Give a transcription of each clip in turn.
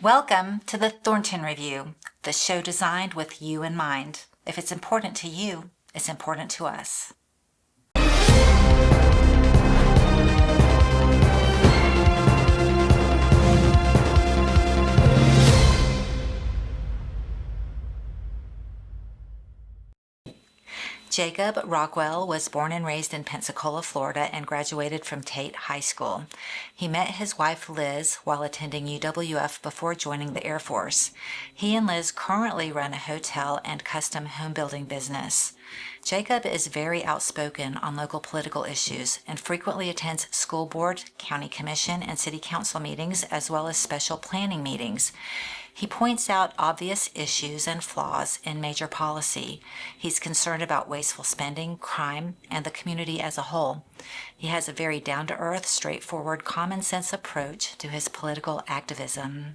Welcome to the Thornton Review, the show designed with you in mind. If it's important to you, it's important to us. Jacob Rockwell was born and raised in Pensacola, Florida, and graduated from Tate High School. He met his wife Liz while attending UWF before joining the Air Force. He and Liz currently run a hotel and custom home building business. Jacob is very outspoken on local political issues and frequently attends school board, county commission, and city council meetings, as well as special planning meetings. He points out obvious issues and flaws in major policy. He's concerned about wasteful spending, crime, and the community as a whole. He has a very down-to-earth, straightforward, common-sense approach to his political activism.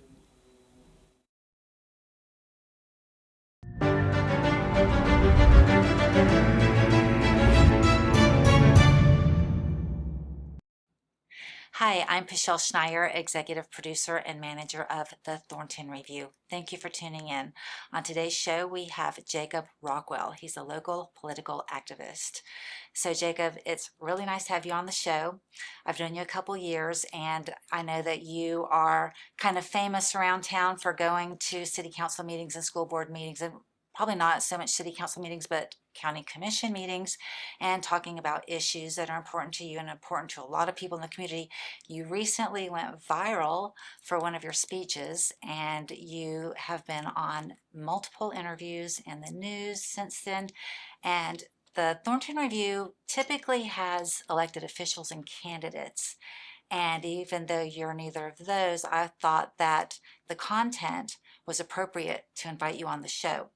Hi, I'm Pueschel Schneier, executive producer and manager of the Thornton Review. Thank you for tuning in. On today's show, we have Jacob Rockwell. He's a local political activist. So Jacob, it's really nice to have you on the show. I've known you a couple years, and I know that you are kind of famous around town for going to city council meetings and school board meetings, and probably not so much city council meetings, but county commission meetings, and talking about issues that are important to you and important to a lot of people in the community. You recently went viral for one of your speeches, and you have been on multiple interviews in the news since then. And the Thornton Review typically has elected officials and candidates. And even though you're neither of those, I thought that the content was appropriate to invite you on the show.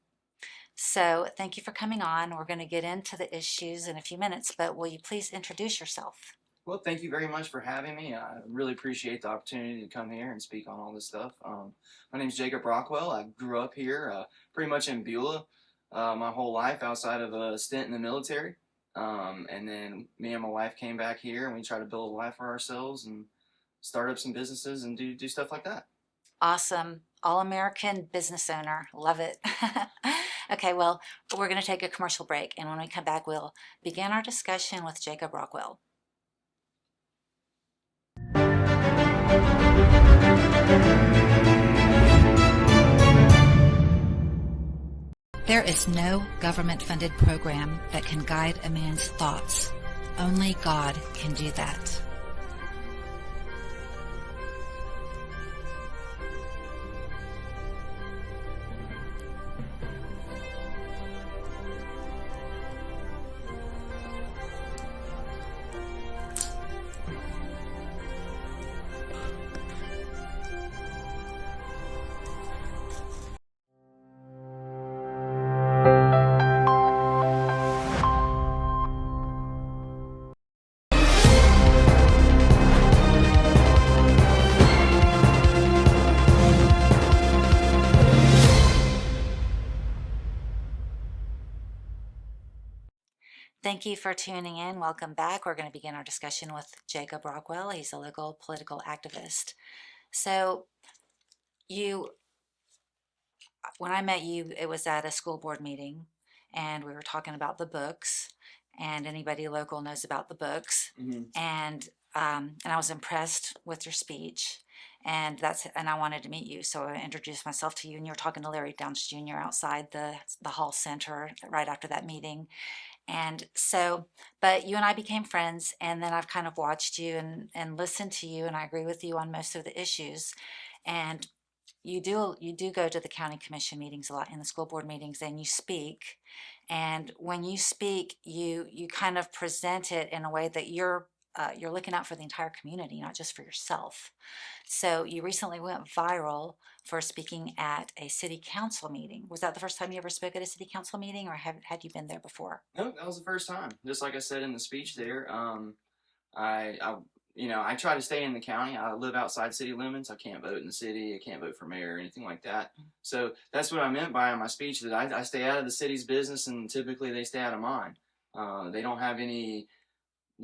So thank you for coming on. We're going to get into the issues in a few minutes, but will you please introduce yourself? Well, thank you very much for having me. I really appreciate the opportunity to come here and speak on all this stuff. My name is Jacob Rockwell. I grew up here pretty much in Beulah my whole life outside of a stint in the military. And then me and my wife came back here and we tried to build a life for ourselves and start up some businesses and do stuff like that. Awesome. All-American business owner. Love it. Okay, well, we're going to take a commercial break, and when we come back, we'll begin our discussion with Jacob Rockwell. There is no government-funded program that can guide a man's thoughts. Only God can do that. Thank you for tuning in. Welcome back. We're going to begin our discussion with Jacob Rockwell. He's a local political activist. So when I met you, it was at a school board meeting, and we were talking about the books, and anybody local knows about the books. And I was impressed with your speech, and I wanted to meet you, so I introduced myself to you, and you were talking to Larry Downs Jr. outside the hall center right after that meeting. And so, but you and I became friends, and then I've kind of watched you and listened to you, and I agree with you on most of the issues. And you do go to the county commission meetings a lot, in the school board meetings, and you speak. And when you speak, you kind of present it in a way that you're looking out for the entire community, not just for yourself. So you recently went viral for speaking at a city council meeting. Was that the first time you ever spoke at a city council meeting, or had you been there before? No, that was the first time. Just like I said in the speech there, I try to stay in the county. I live outside city limits. I can't vote in the city. I can't vote for mayor or anything like that. So that's what I meant by my speech, that I stay out of the city's business, and typically they stay out of mine. They don't have any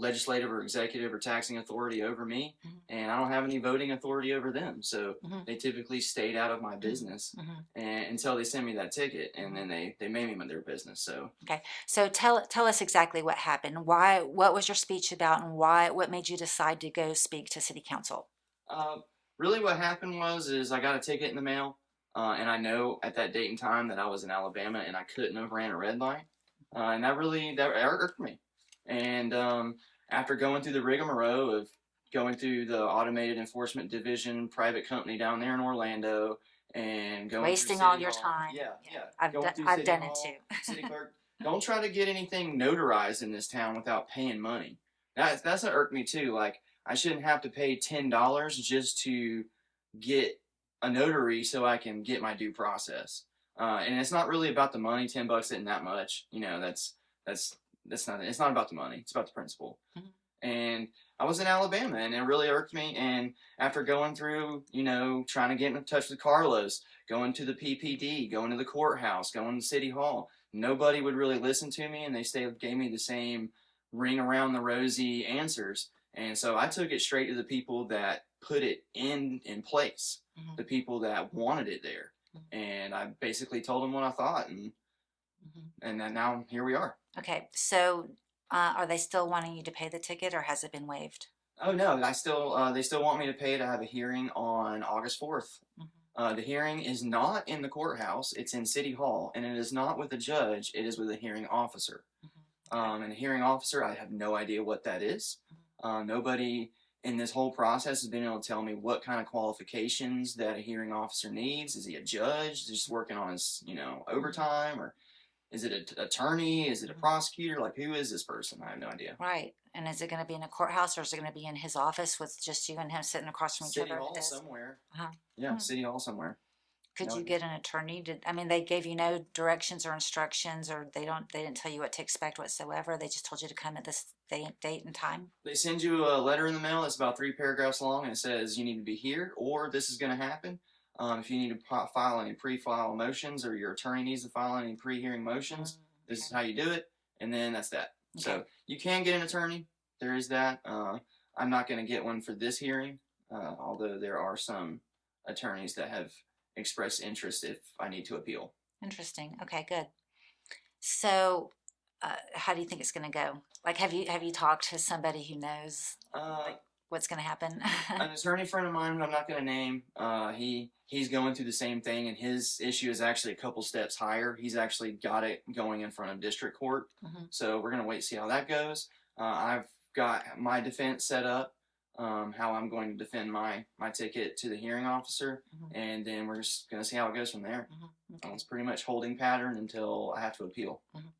legislative or executive or taxing authority over me, Mhm. and I don't have any voting authority over them. So Mhm. they typically stayed out of my business Mhm. and until they send me that ticket, and then they made me their business. So Okay. So tell us exactly what happened. What was your speech about, and what made you decide to go speak to city council? uh, really, what happened is I got a ticket in the mail, and I know at that date and time that I was in Alabama and I couldn't have ran a red light, and that irked me. And after going through the rigmarole of going through the automated enforcement division private company down there in Orlando and going through Wasting all City your Hall, time. yeah, Yeah. yeah, going through I've City done it Hall, too. city clerk, don't try to get anything notarized in this town without paying money. That's what irked me too. Like, I shouldn't have to pay $10 just to get a notary so I can get my due process. And it's not really about the money. $10 isn't that much. You know, that's that's not. It's not about the money. It's about the principle. Mhm. And I was in Alabama, and it really irked me. And after going through, trying to get in touch with Carlos, going to the PPD, going to the courthouse, going to City Hall, nobody would really listen to me, and gave me the same ring around the rosy answers. And so I took it straight to the people that put it in place, Mhm. the people that wanted it there. Mhm. And I basically told them what I thought, and Mhm. then now here we are. Okay. So are they still wanting you to pay the ticket, or has it been waived? Oh no, they still want me to pay to have a hearing on August 4th. Mhm. The hearing is not in the courthouse; it's in City Hall, and it is not with a judge. It is with a hearing officer. Mhm. Okay. And a hearing officer, I have no idea what that is. Nobody in this whole process has been able to tell me what kind of qualifications that a hearing officer needs. Is he a judge just working on his, overtime, or is it an attorney? Is it a Mhm. prosecutor? Like, who is this person? I have no idea. Right. And is it going to be in a courthouse, or is it going to be in his office with just you and him sitting across from each City other? Hall Is somewhere. uh-huh. Yeah, Hmm. City Hall somewhere. Could No you idea. get an attorney? I mean, they gave you no directions or instructions, or they didn't tell you what to expect whatsoever. They just told you to come at this date and time. They send you a letter in the mail. It's about 3 paragraphs long, and it says you need to be here, or this is going to happen. If you need to file any pre-file motions, or your attorney needs to file any pre-hearing motions, this is Okay. how you do it, and then that's that. Okay. So you can get an attorney. There is that. I'm not going to get one for this hearing, although there are some attorneys that have expressed interest if I need to appeal. Interesting. Okay, good. So, how do you think it's going to go? Like, have you talked to somebody who knows Uh, like what's going to happen? an attorney friend of mine who I'm not going to name, he's going through the same thing, and his issue is actually a couple steps higher. He's actually got it going in front of district court, Mhm. so we're going to wait and see how that goes. I've got my defense set up, how I'm going to defend my ticket to the hearing officer, Mhm. and then we're just going to see how it goes from there. Mhm. Okay. It's pretty much holding pattern until I have to appeal. Mhm.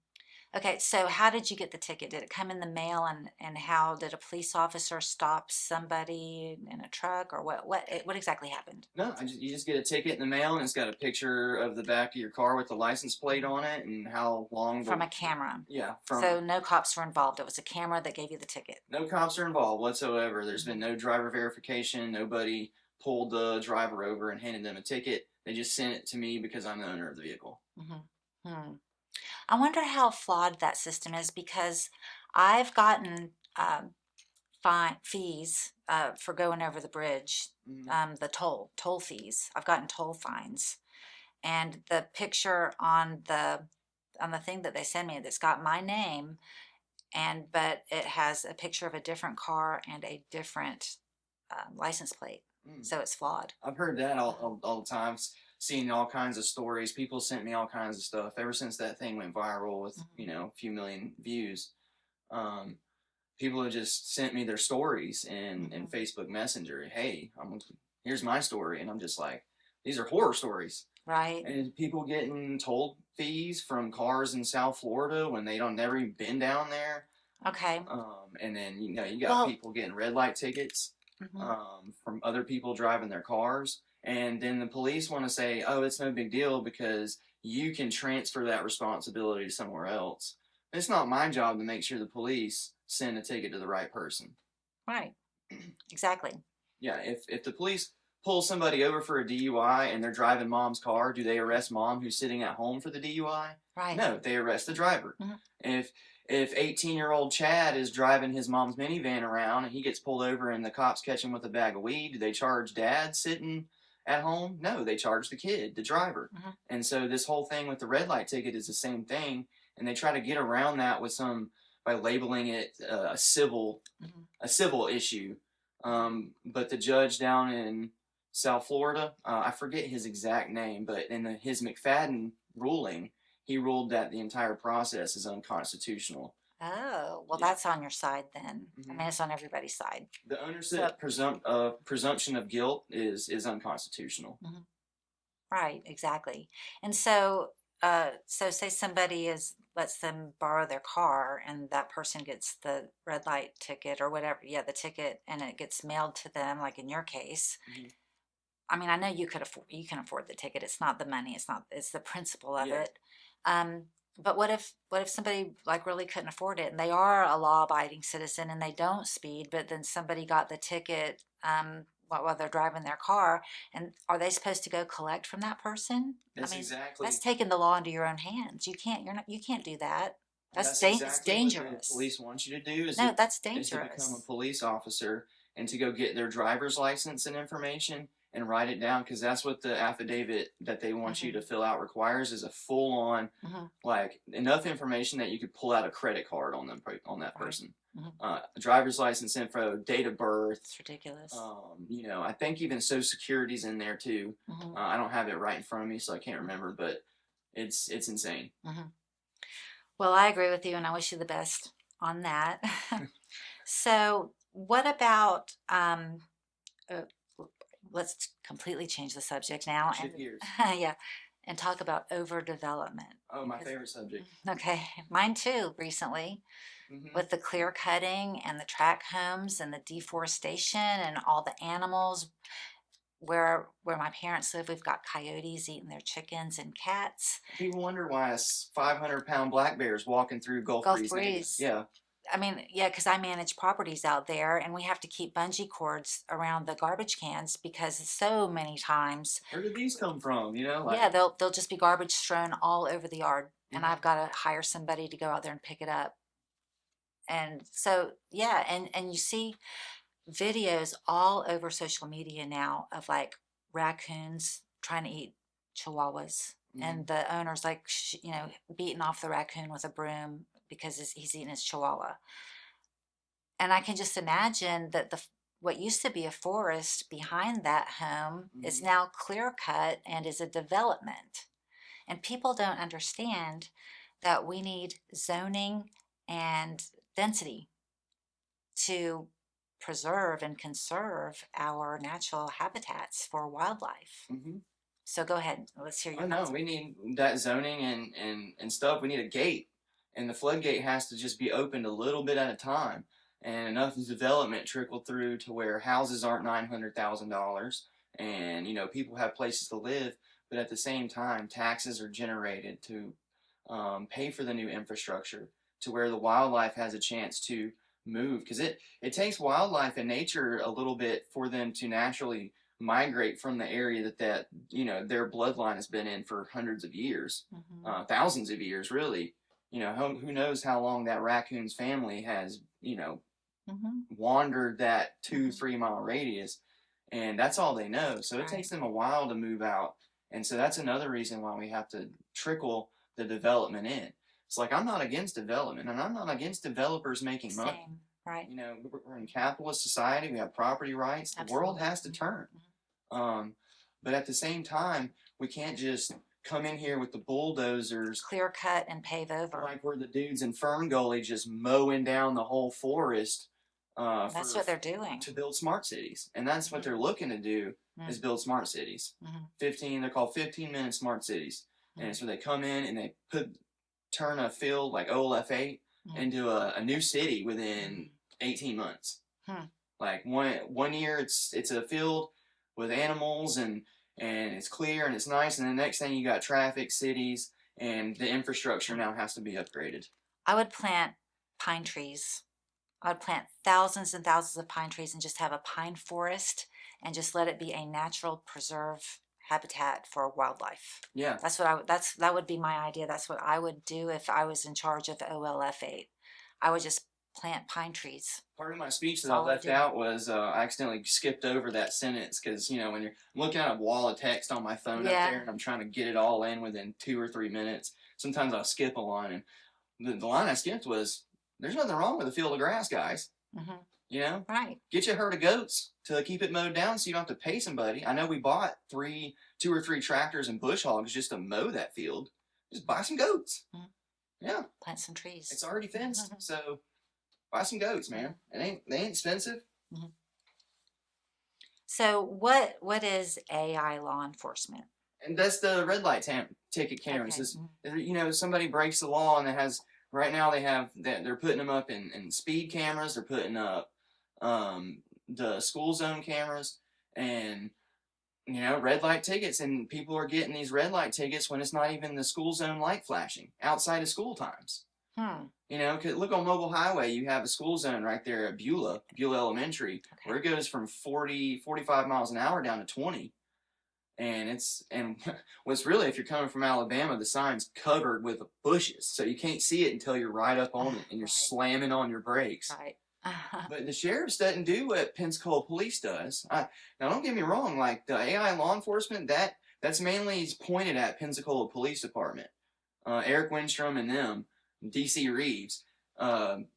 Okay, so how did you get the ticket? Did it come in the mail, and how did a police officer stop somebody in a truck, or what exactly happened? No, you just get a ticket in the mail, and it's got a picture of the back of your car with the license plate Mhm. on it and how long From a camera. yeah, So from no cops were involved. It was a camera that gave you the ticket. no cops are involved whatsoever. There's been Mhm. no driver verification. Nobody pulled the driver over and handed them a ticket. They just sent it to me because I'm the owner of the vehicle. Mhm. Hmm. I wonder how flawed that system is, because I've gotten fine fees for going over the bridge, Mm, the toll fees. I've gotten toll fines, and the picture on the thing that they send me that's got my name, but it has a picture of a different car and a different license plate, mm. so it's flawed. I've heard that all the time. Seen all kinds of stories. People sent me all kinds of stuff ever since that thing went viral with Mhm. a few million views. Um, People have just sent me their stories in Mhm. Facebook Messenger. Hey, here's my story, and I'm just like, these are horror stories. Right. And people getting toll fees from cars in South Florida when they don't never even been down there. Okay. And then you got Well. people getting red light tickets Mhm. from other people driving their cars, and then the police want to say, oh, it's no big deal because you can transfer that responsibility to somewhere else. It's not my job to make sure the police send a ticket to the right person. Right. Exactly. Yeah, if the police pull somebody over for a DUI and they're driving mom's car, do they arrest mom who's sitting at home for the DUI? Right. No, they arrest the driver. Mhm. If if 18-year-old Chad is driving his mom's minivan around and he gets pulled over and the cops catch him with a bag of weed, do they charge dad sitting at home? No, they charge the kid, the driver. Mm-hmm. And so this whole thing with the red light ticket is the same thing, and they try to get around that with by labeling it a civil issue. But the judge down in South Florida, I forget his exact name, but in his McFadden ruling, he ruled that the entire process is unconstitutional. Oh, well, Yeah. that's on your side then. I Mhm. mean, it's on everybody's side. The ownership presumption of guilt is unconstitutional. Right, exactly. And so say somebody lets them borrow their car and that person gets the red light ticket or whatever, yeah, the ticket, and it gets mailed to them, like in your case. Mhm. I mean, I know you can afford the ticket. It's not the money, it's the principle of Yeah. it. But what if somebody like really couldn't afford it and they are a law-abiding citizen and they don't speed, but then somebody got the ticket while they're driving their car, and are they supposed to go collect from that person? That's I mean, exactly that's taking the law into your own hands. You can't do that. It's exactly what the dangerous. police want you to do No, that's is to become a dangerous. police officer and to go get their driver's license and information and write it down, because that's what the affidavit that they want you to fill out requires, is a full-on like enough information that you could pull out a credit card on that person. Driver's license info, date of birth. It's ridiculous. I think even Social Security's in there too. I don't have it right in front of me, so I can't remember, but it's insane. Well, I agree with you, and I wish you the best on that. So, what about let's completely change the subject now Shift gears. yeah, and talk about overdevelopment. Oh, my favorite subject. Okay, mine too, recently. With the clear cutting and the tract homes and the deforestation and all the animals. Where my parents live, we've got coyotes eating their chickens and cats. People wonder why a 500-pound black bear is walking through Gulf Breeze. Yeah. I mean, yeah, because I manage properties out there, and we have to keep bungee cords around the garbage cans because so many times. Where did these come from? Yeah, they'll just be garbage strewn all over the yard, and I've got to hire somebody to go out there and pick it up. And so, yeah, and you see videos all over social media now of like raccoons trying to eat chihuahuas, and the owner's like beating off the raccoon with a broom because he's eating his chihuahua. And I can just imagine that what used to be a forest behind that home is now clear cut and is a development. And people don't understand that we need zoning and density to preserve and conserve our natural habitats for wildlife. So go ahead, let's hear your thoughts. We need that zoning and stuff. We need a gate, and the floodgate has to just be opened a little bit at a time, and enough development trickle through to where houses aren't $900,000, and people have places to live, but at the same time taxes are generated to pay for the new infrastructure, to where the wildlife has a chance to move, because it takes wildlife and nature a little bit for them to naturally migrate from the area that their bloodline has been in for hundreds of years, thousands of years, really. Who knows how long that raccoon's family has wandered that 2-3 mile radius, and that's all they know. So it takes them a while to move out, and so that's another reason why we have to trickle the development in. It's like, I'm not against development, and I'm not against developers making money. Same, right. We're in a capitalist society. We have property rights. The world has to turn. But at the same time, we can't just come in here with the bulldozers, clear cut and pave over. Like we're the dudes in Fern Gully just mowing down the whole forest. That's what they're doing. To build smart cities. And that's what they're looking to do, is build smart cities. They're called 15-minute smart cities. And so they come in and they turn a field like OLF8 into a new city within 18 months. Like one year it's a field with animals and it's clear and it's nice, and the next thing you got traffic, cities, and the infrastructure now has to be upgraded. I would plant pine trees. I would plant thousands and thousands of pine trees and just have a pine forest and just let it be a natural preserve habitat for wildlife. Yeah. That would be my idea. That's what I would do if I was in charge of OLF8. I would just plant pine trees. Part of my speech that That's I all I left do. out was I accidentally skipped over that sentence because when you're I'm looking at a wall of text on my phone up Yeah. there and I'm trying to get it all in within 2 or 3 minutes, sometimes I'll skip a line. And the line I skipped was, "There's nothing wrong with a field of grass, guys. Mm-hmm. Right. Get you a herd of goats to keep it mowed down so you don't have to pay somebody. I know we bought 2 or 3 tractors and bush hogs just to mow that field. Just buy some goats. Mhm. Yeah, Plant some trees. it's already fenced, so buy some goats, man. They ain't expensive." Mhm. So what is AI law enforcement? And that's the red light ticket cameras. Okay. Is somebody breaks the law and it has right now they have that they're putting them up in speed cameras. They're putting up the school zone cameras and red light tickets, and people are getting these red light tickets when it's not even the school zone light flashing outside of school times. Hmm. 'Cause look on Mobile Highway, you have a school zone right there at Beulah Elementary, Okay. where it goes from 45 miles an hour down to 20. And what's really, if you're coming from Alabama, the sign's covered with bushes, so you can't see it until you're right up on it and you're Right. slamming on your brakes. Right. But the sheriff's doesn't do what Pensacola Police does. Now, don't get me wrong. Like the AI law enforcement, that's mainly pointed at Pensacola Police Department, Eric Windstrom and them, DC Reeves.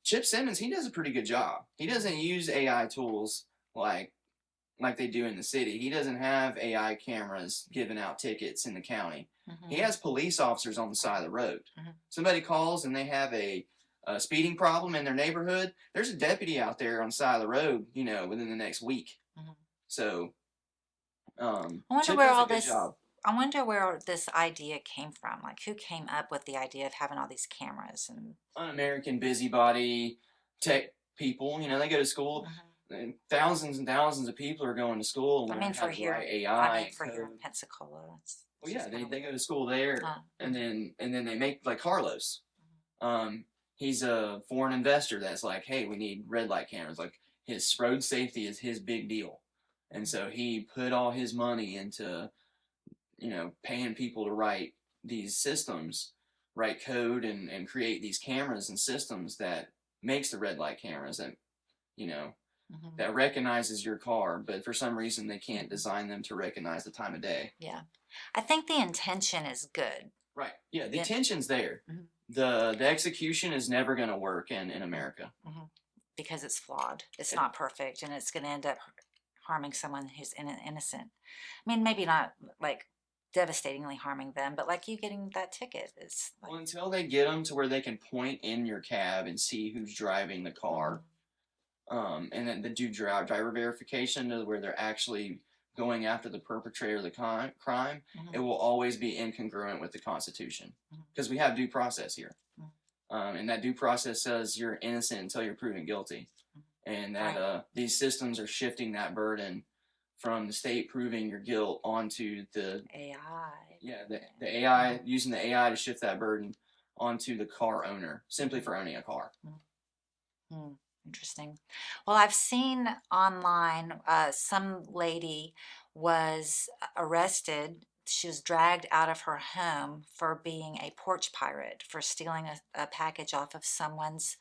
Chip Simmons, he does a pretty good job. He doesn't use AI tools like they do in the city. He doesn't have AI cameras giving out tickets in the county. Mm-hmm. He has police officers on the side of the road. Mm-hmm. Somebody calls and they have a speeding problem in their neighborhood. There's a deputy out there on the side of the road, within the next week. Mm-hmm. So, I wonder Chip where does a all good this. job. I wonder where this idea came from. Like, who came up with the idea of having all these cameras and Un-American busybody tech people. They go to school. And thousands of people are going to school and I learning mean, how for to here, write AI I mean, and for here in code. Pensacola. Well, yeah, they go to school there, and then they make like Carlos. He's a foreign investor that's like, hey, we need red light cameras. Like his road safety is his big deal, and so he put all his money into paying people to write these systems, write code, and create these cameras and systems that makes the red light cameras that that recognizes your car, but for some reason they can't design them to recognize the time of day. Yeah. I think the intention is good. Right. Yeah, the intention's there. Mhm. The execution is never going to work in America. Because it's flawed. It's not perfect, and it's going to end up harming someone who's innocent. I mean, maybe not like devastatingly harming them, but like you getting that ticket is like, Well, until they get them to where they can point in your cab and see who's driving the car, and then they do driver verification to where they're actually going after the perpetrator of the crime, it will always be incongruent with the Constitution because we have due process here. And that due process says you're innocent until you're proven guilty. And that these systems are shifting that burden from the state proving your guilt onto the AI. Yeah, the AI, using the AI to shift that burden onto the car owner simply for owning a car. Interesting. Well, I've seen online some lady was arrested. She was dragged out of her home for being a porch pirate, for stealing a package off of someone's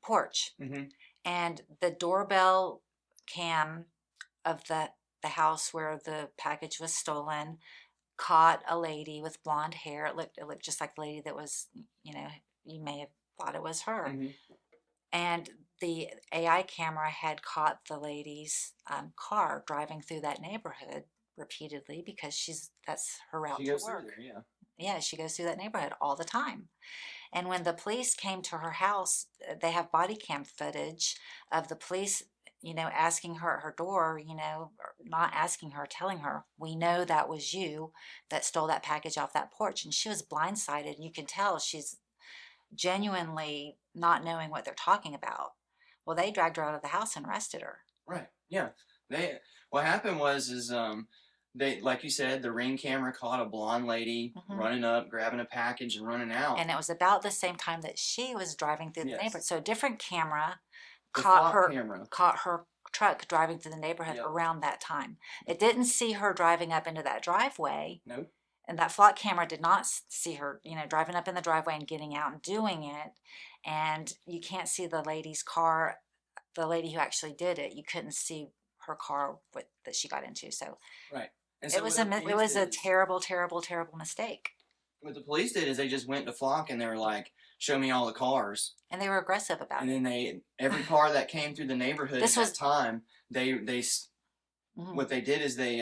porch. And the doorbell cam of the house where the package was stolen caught a lady with blonde hair. It looked just like the lady that was, you may have thought it was her. And the AI camera had caught the lady's car driving through that neighborhood repeatedly because that's her route to work. Yeah, she goes through that neighborhood all the time. And when the police came to her house, they have body cam footage of the police, asking her at her door, or not asking her, telling her, we know that was you that stole that package off that porch. And she was blindsided. You can tell she's genuinely not knowing what they're talking about. Well, they dragged her out of the house and arrested her. Right. Yeah. What happened was they, like you said, the Ring camera caught a blonde lady running up, grabbing a package and running out. And it was about the same time that she was driving through the neighborhood. So a different camera The caught flop her truck driving through the neighborhood around that time. It didn't see her driving up into that driveway. Nope. and that flock camera did not see her, driving up in the driveway and getting out and doing it. And you can't see the lady's car, the lady who actually did it. You couldn't see her car that she got into. So Right. And it so was what the it police was a did is, terrible, terrible, terrible mistake. what the police did is they just went to flock and they were like, "Show me all the cars." And they were aggressive about And it. then every car that came through the neighborhood at This was that time, mhm, what they did is they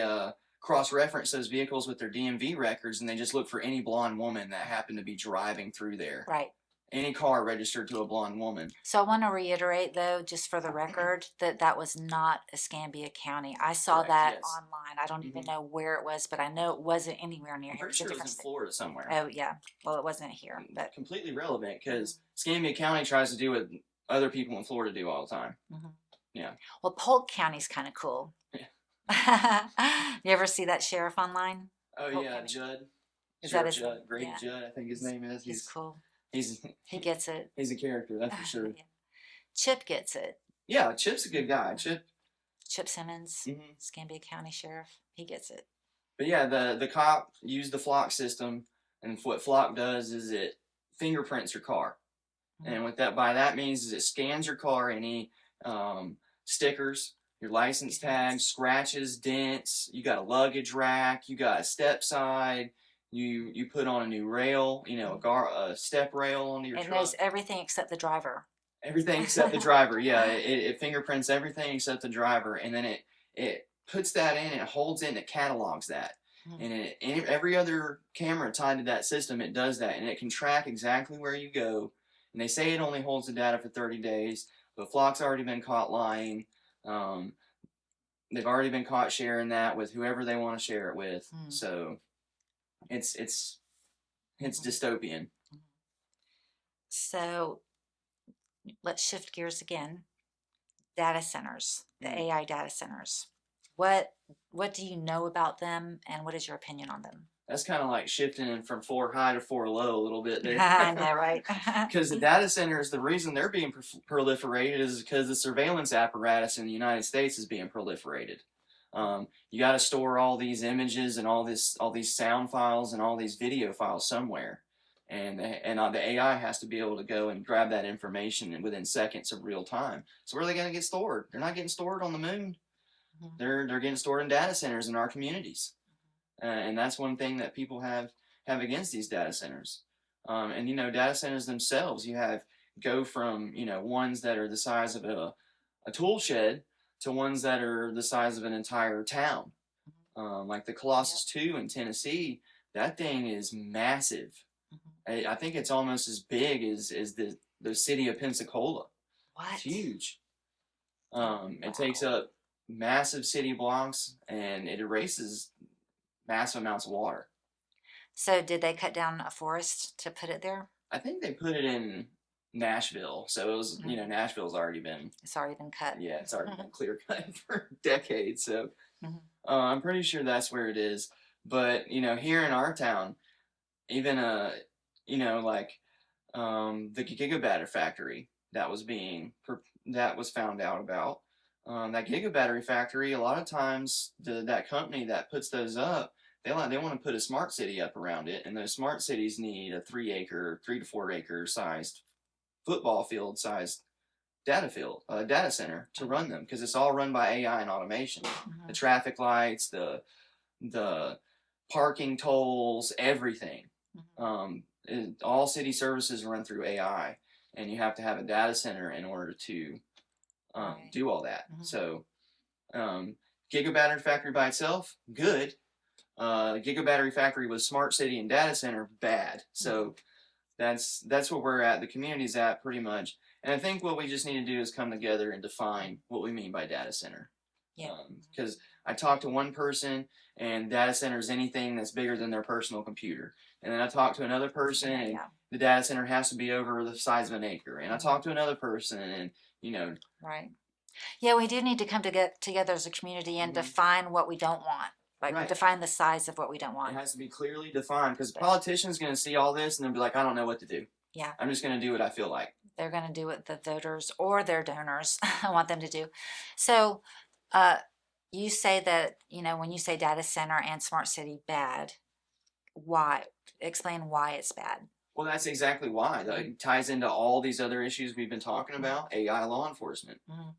cross-referenced those vehicles with their DMV records, and they just looked for any blonde woman that happened to be driving through there. right. Any car registered to a blonde woman. So I want to reiterate, though, just for the record, that that was not Escambia County. I saw Correct, that yes. online. I don't even Mhm. know where it was, but I know it wasn't anywhere near I'm here. pretty It was a sure it was different in state. Florida somewhere. Oh, yeah. Well, it wasn't here, but Completely relevant because Escambia County tries to do what other people in Florida do all the time. mhm. Yeah. Well, Polk County's kind of cool. You ever see that sheriff online? Oh Polk yeah, County. Judd. Is Sheriff that his Judd, Grady yeah. Judd, I think his name is. He's cool. He's He gets it. he's a character, that's for sure. Yeah. Chip gets it. Yeah, Chip's a good guy. Chip. Chip Simmons, Mhm. Escambia County Sheriff. He gets it. But yeah, the cop used the flock system, and what flock does is it fingerprints your car, and what that by that means is it scans your car, any stickers, your license tag, scratches, dents. You got a luggage rack, you got a step side. You put on a new rail, a step rail onto your It truck. knows everything except the driver. Everything except the driver. Yeah, it fingerprints everything except the driver, and then it puts that in, and it holds it, and it catalogs that. And every other camera tied to that system, it does that, and it can track exactly where you go. And they say it only holds the data for 30 days, but Flock's already been caught lying. They've already been caught sharing that with whoever they want to share it with. So it's dystopian. So let's shift gears again. Data centers, the AI data centers. What do you know about them, and what is your opinion on them? That's kind of like shifting from 4 high to 4 low a little bit there. I know, right? Because the data centers, the reason they're being proliferated is because the surveillance apparatus in the United States is being proliferated. You got to store all these images and all these sound files and all these video files somewhere, and the AI has to be able to go and grab that information within seconds of real time. So where are they going to get stored? They're not getting stored on the moon. They're getting stored in data centers in our communities, and that's one thing that people have against these data centers. And data centers themselves, go from ones that are the size of a tool shed to ones that are the size of an entire town. Like the Colossus 2 in Tennessee, that thing is massive. I think it's almost as big as the city of Pensacola. What? It's huge. It takes up massive city blocks, and it erases massive amounts of water. So did they cut down a forest to put it there? I think they put it in Nashville, so it was Nashville's already been. It's already been cut. Yeah, it's already been clear cut for decades. So I'm pretty sure that's where it is. But here in our town, even like the gigabattery factory that was found out about. That gigabattery factory, a lot of times that company that puts those up, they want to put a smart city up around it, and those smart cities need a 3 to 4 acre sized football field sized data center to run them, because it's all run by AI and automation. The traffic lights, the parking tolls, everything. All city services run through AI, and you have to have a data center in order to do all that. So gigabattery factory by itself, good. Gigabattery factory with smart city and data center, bad. So that's where we're at. The community's at pretty much. And I think what we just need to do is come together and define what we mean by data center. Because I talked to one person, and data center is anything that's bigger than their personal computer. And then I talked to another person, and the data center has to be over the size of an acre. And I talked to another person, and Right. Yeah, we do need to come together as a community and define what we don't want. Like define the size of what we don't want. It has to be clearly defined, because politicians going to see all this and they'll be like, I don't know what to do. Yeah. I'm just going to do what I feel like. They're going to do what the voters or their donors want them to do. So you say that, when you say data center and smart city bad, why? Explain why it's bad. Well, that's exactly why. It ties into all these other issues we've been talking about. AI law enforcement. Mm-hmm.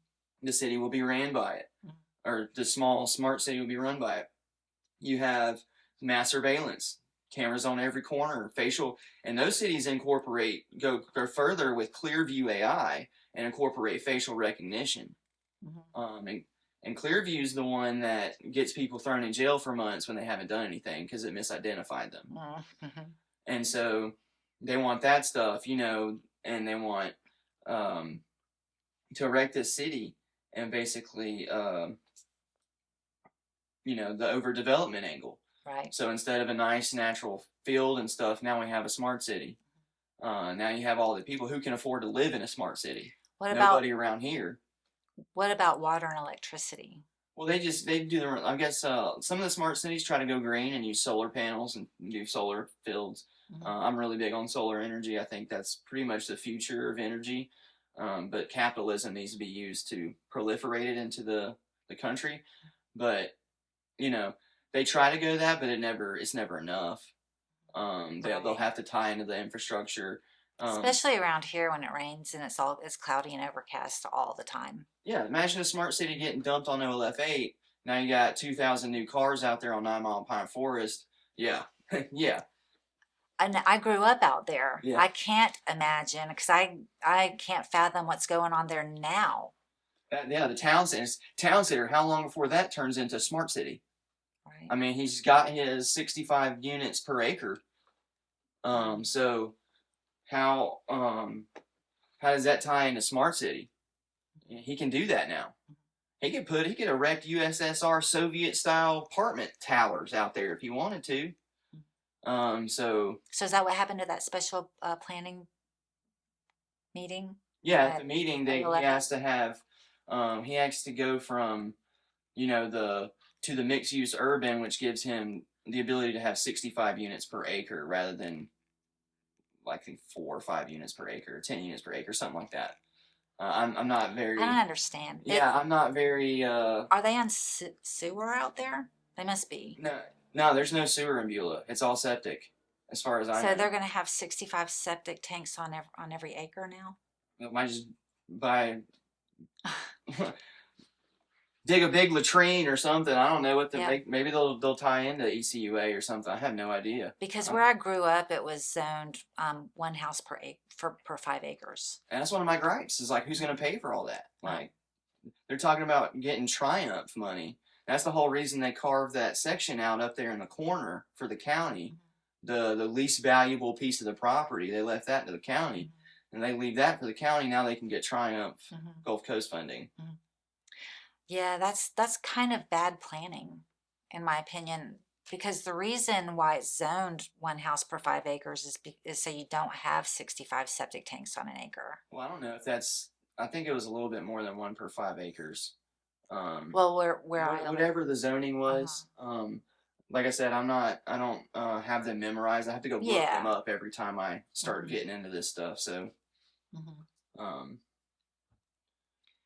The city will be ran by it, Mm-hmm. or the small smart city will be run by it. You have mass surveillance, cameras on every corner, facial, and those cities go further with Clearview AI and incorporate facial recognition. Mm-hmm. And Clearview is the one that gets people thrown in jail for months when they haven't done anything because it misidentified them. Mm-hmm. And so they want that stuff, you know, and they want to wreck this city and basically, you know, the overdevelopment angle. Right. So instead of a nice natural field and stuff, now we have a smart city. Now you have all the people who can afford to live in a smart city. Nobody around here. What about water and electricity? Well, they do their. I guess some of the smart cities try to go green and use solar panels and do solar fields. Mm-hmm. I'm really big on solar energy. I think that's pretty much the future of energy. But capitalism needs to be used to proliferate it into the country. But you know, they try to go that, but it's never enough. They'll have to tie into the infrastructure. Especially around here when it rains and it's cloudy and overcast all the time. Yeah, imagine a smart city getting dumped on OLF8. Now you got 2,000 new cars out there on 9 Mile Pine Forest. Yeah, yeah. And I grew up out there. Yeah. I can't imagine because I can't fathom what's going on there now. Yeah, the town center. How long before that turns into smart city? Right. I mean, he's got his 65 units per acre. So how does that tie into smart city? He can do that now. He could erect USSR Soviet style apartment towers out there if he wanted to. So is that what happened to that special planning meeting? Yeah, at the meeting he has to have he has to go from, you know, to the mixed use urban, which gives him the ability to have 65 units per acre rather than like 4 or 5 units per acre, 10 units per acre, something like that. I'm not very. I don't understand. Yeah, I'm not very. Are they on sewer out there? They must be. No, there's no sewer in Beulah. It's all septic, as far as I know. So they're going to have 65 septic tanks on every acre now. It might just buy. Dig a big latrine or something. I don't know what maybe they'll tie into ECUA or something. I have no idea. Because where I grew up, it was zoned 1 house per 5 acres. And that's one of my gripes. Is like, who's going to pay for all that? Like, they're talking about getting Triumph money. That's the whole reason they carved that section out up there in the corner for the county. The least valuable piece of the property. They left that to the county, and they leave that for the county. Now they can get Triumph Gulf Coast funding. Yeah, that's kind of bad planning, in my opinion, because the reason why it's zoned 1 house per 5 acres is so you don't have 65 septic tanks on an acre. Well, I don't know if that's. I think it was a little bit more than 1 per 5 acres. Well, whatever the zoning was. Like I said, I don't have them memorized. I have to go look them up every time I start getting into this stuff. So,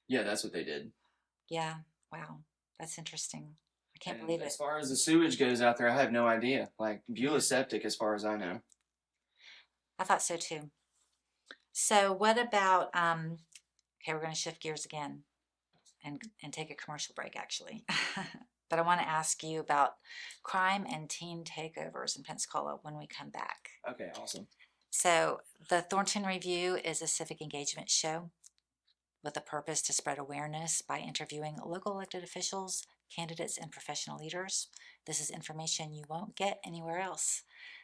yeah, that's what they did. Yeah. Wow. That's interesting. I can't believe it. As far as the sewage goes out there, I have no idea. Like, Beulah septic, as far as I know. I thought so too. So what about, okay, we're going to shift gears again and take a commercial break, actually. But I want to ask you about crime and teen takeovers in Pensacola when we come back. Okay, awesome. So the Thornton Review is a civic engagement show with a purpose to spread awareness by interviewing local elected officials, candidates, and professional leaders. This is information you won't get anywhere else.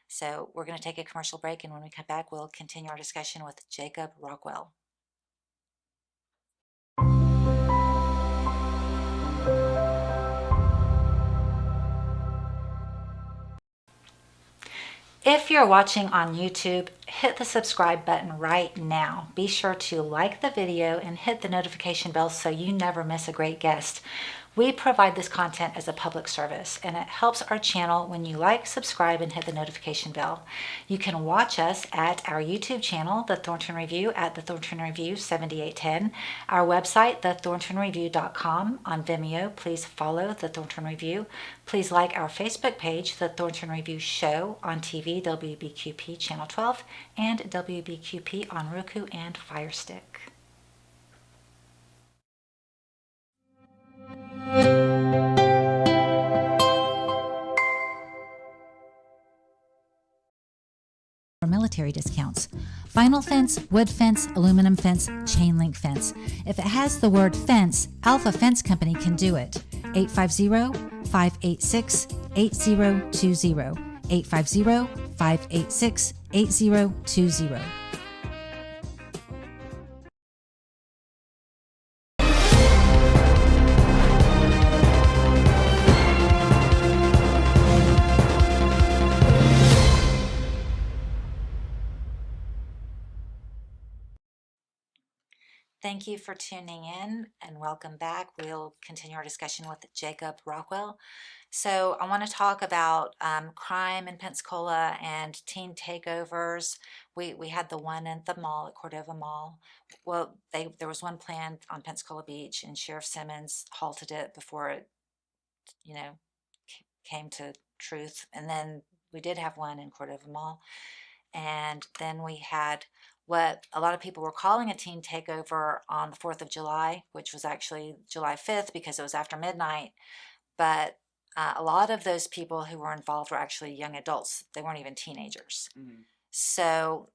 So we're going to take a commercial break, and when we come back, we'll continue our discussion with Jacob Rockwell. If you're watching on YouTube, hit the subscribe button right now. Be sure to like the video and hit the notification bell so you never miss a great guest. We provide this content as a public service, and it helps our channel when you like, subscribe, and hit the notification bell. You can watch us at our YouTube channel, The Thornton Review, at The Thornton Review 7810, our website, thethorntonreview.com, on Vimeo. Please follow The Thornton Review. Please like our Facebook page, The Thornton Review Show, on TV, WBQP Channel 12, and WBQP on Roku and Fire Stick. Military discounts. Vinyl fence, wood fence, aluminum fence, chain link fence. If it has the word fence, Alpha Fence Company can do it. 850-586-8020. 850-586-8020. Thank you for tuning in and welcome back. We'll continue our discussion with Jacob Rockwell. So I want to talk about crime in Pensacola and teen takeovers. We had the one at the mall, at Cordova Mall. Well, there was one planned on Pensacola Beach, and Sheriff Simmons halted it before it, came to truth. And then we did have one in Cordova Mall. And then we had what a lot of people were calling a teen takeover on the 4th of July, which was actually July 5th because it was after midnight. But a lot of those people who were involved were actually young adults. They weren't even teenagers. Mm-hmm. So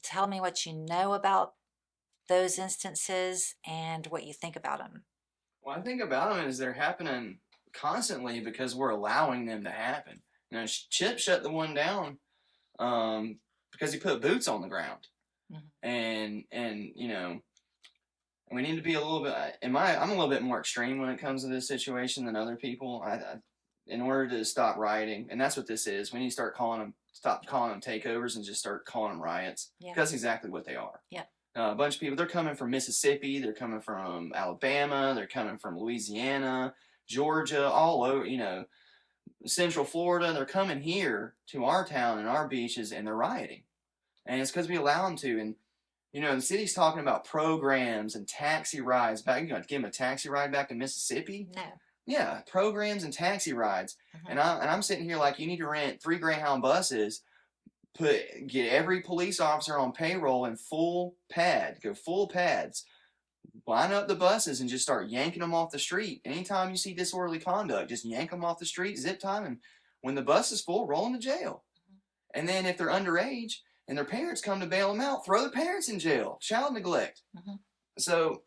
tell me what you know about those instances and what you think about them. What I think about them is they're happening constantly because we're allowing them to happen. Chip shut the one down because he put boots on the ground. Mm-hmm. And we need to be a little bit. I'm a little bit more extreme when it comes to this situation than other people. In order to stop rioting, and that's what this is. We need to stop calling them takeovers and just start calling them riots. Yeah. Because that's exactly what they are. Yeah. A bunch of people. They're coming from Mississippi. They're coming from Alabama. They're coming from Louisiana, Georgia, all over. Central Florida. They're coming here to our town and our beaches, and they're rioting. And it's because we allow them to. And, the city's talking about programs and taxi rides back. You going to give them a taxi ride back to Mississippi? No. Yeah, programs and taxi rides. Mm-hmm. And I'm sitting here like, you need to rent 3 Greyhound buses, get every police officer on payroll in full pads, line up the buses and just start yanking them off the street. Anytime you see disorderly conduct, just yank them off the street, zip time, and when the bus is full, roll them to jail. Mm-hmm. And then if they're underage, and their parents come to bail them out, throw the parents in jail. Child neglect. Mm-hmm. So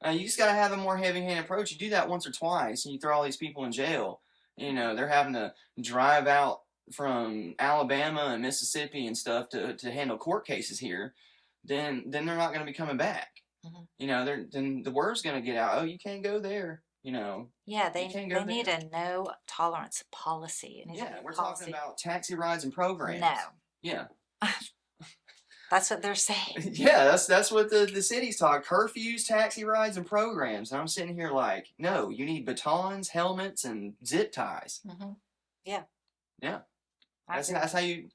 you just got to have a more heavy-handed approach. You do that once or twice, and you throw all these people in jail. They're having to drive out from Alabama and Mississippi and stuff to handle court cases here. Then they're not going to be coming back. Mm-hmm. Then the word's going to get out. Oh, you can't go there. Yeah, they need a no tolerance policy. We're talking about taxi rides and programs. No. Yeah. That's what they're saying. Yeah, that's what the city's talking. Curfews, taxi rides, and programs. And I'm sitting here like, no, you need batons, helmets, and zip ties. Mm-hmm. Yeah. Yeah. That's how you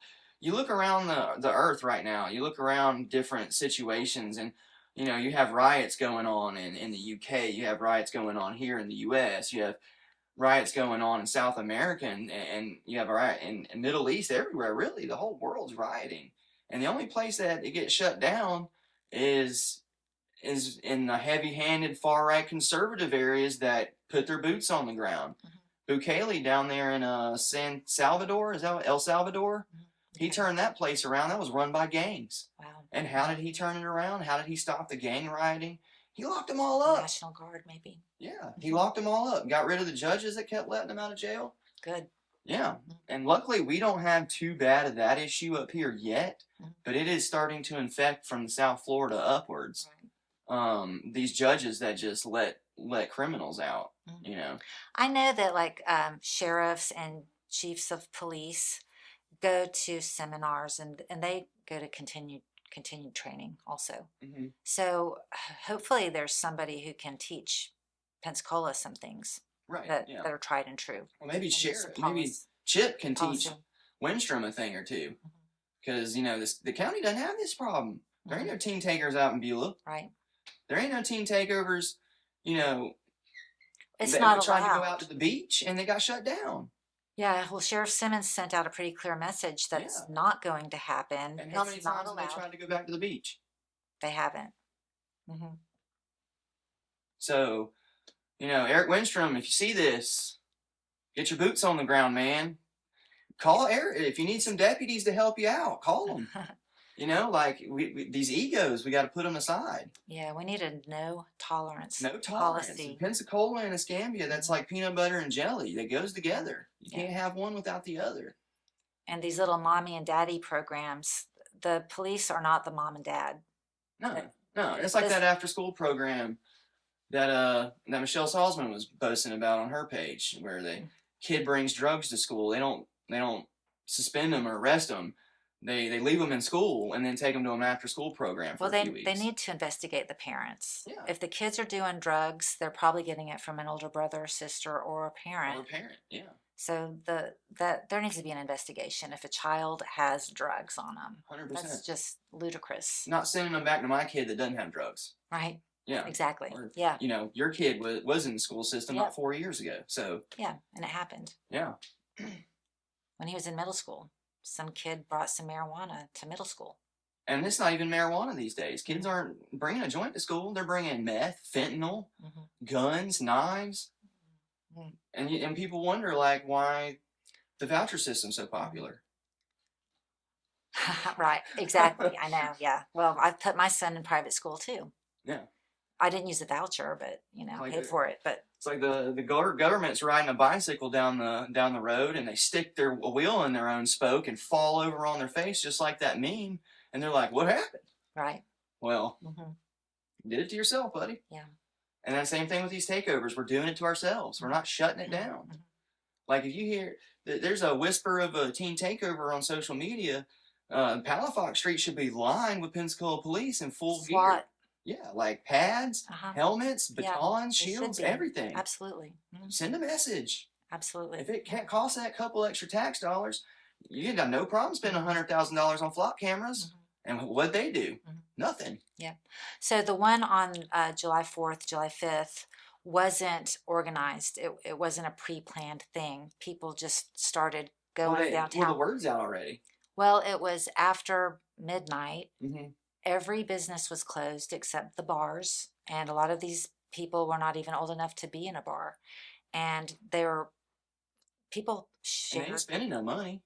look around the earth right now. You look around different situations, and you have riots going on in the UK. You have riots going on here in the US. You have riots going on in South America, and you have a riot in Middle East, everywhere, really. The whole world's rioting. And the only place that it gets shut down is in the heavy-handed far-right conservative areas that put their boots on the ground. Mm-hmm. Pueschel down there in San Salvador, is that El Salvador? Mm-hmm. He turned that place around. That was run by gangs. Wow. And how did he turn it around? How did he stop the gang rioting? He locked them all up. National Guard, maybe. Yeah, he locked them all up. Got rid of the judges that kept letting them out of jail. Good. Yeah, and luckily we don't have too bad of that issue up here yet, but it is starting to infect from South Florida upwards. Right. These judges that just let criminals out. I know that sheriffs and chiefs of police go to seminars and they go to continued training also. Mm-hmm. So hopefully there's somebody who can teach Pensacola some things Right. that, Yeah. that are tried and true. Well, maybe And some maybe policy. Chip can teach policy. Winstrom a thing or two, Mhm. because the county doesn't have this problem. There ain't Mhm. no teen takers out in Beulah. Right. There ain't no teen takeovers. You know, It's we not tried to go out allowed. to the beach and they got shut down. Yeah, well, Sheriff Simmons sent out a pretty clear message that it's Yeah. not going to happen. And how many It's not times have they allowed. tried to go back to the beach? They haven't. Hmm. So, Eric Winstrom, if you see this, get your boots on the ground, man. Call Eric. If you need some deputies to help you out, call them. Like these egos, we got to put them aside. Yeah, we need a no tolerance No tolerance. In policy. Pensacola and Escambia, that's like peanut butter and jelly. That goes together. You can't have one without the other. And these little mommy and daddy programs, the police are not the mom and dad. No, no. It's like that after school program that Michelle Salzman was boasting about on her page, where the kid brings drugs to school. They don't suspend them or arrest them. They leave them in school and then take them to an after school program for a few weeks. They need to investigate the parents. Yeah. If the kids are doing drugs, they're probably getting it from an older brother or sister or a parent. Or a parent, yeah. So there needs to be an investigation if a child has drugs on them. 100%. That's just ludicrous. Not sending them back to my kid that doesn't have drugs. Right. Yeah. Exactly. Or, yeah. Your kid was in the school system about 4 years ago. So. Yeah, and it happened. Yeah. When he was in middle school, some kid brought some marijuana to middle school. And it's not even marijuana these days. Kids aren't bringing a joint to school. They're bringing meth, fentanyl, guns, knives. And people wonder, like, why the voucher system's so popular. Right, exactly. I know, yeah. Well, I put my son in private school too. Yeah. I didn't use a voucher, but paid for it. But it's like the government's riding a bicycle down the road, and they stick their wheel in their own spoke and fall over on their face, just like that meme. And they're like, "What happened?" Right. Well, you did it to yourself, buddy. Yeah. And then same thing with these takeovers. We're doing it to ourselves. We're not shutting it down. Like if you hear there's a whisper of a teen takeover on social media, Palafox Street should be lined with Pensacola police in full gear. Yeah, like pads, helmets, batons, shields, everything. Absolutely. Send a message. Absolutely. If it can't cost that couple extra tax dollars, you got no problem spending $100,000 on flop cameras. And what'd they do? Nothing. Yeah. So the one on July 4th, July 5th wasn't organized. It wasn't a pre-planned thing. People just started going downtown. Well, the word's out already. Well, it was after midnight. Every business was closed except the bars. And a lot of these people were not even old enough to be in a bar. And people shared. And they ain't spending no money.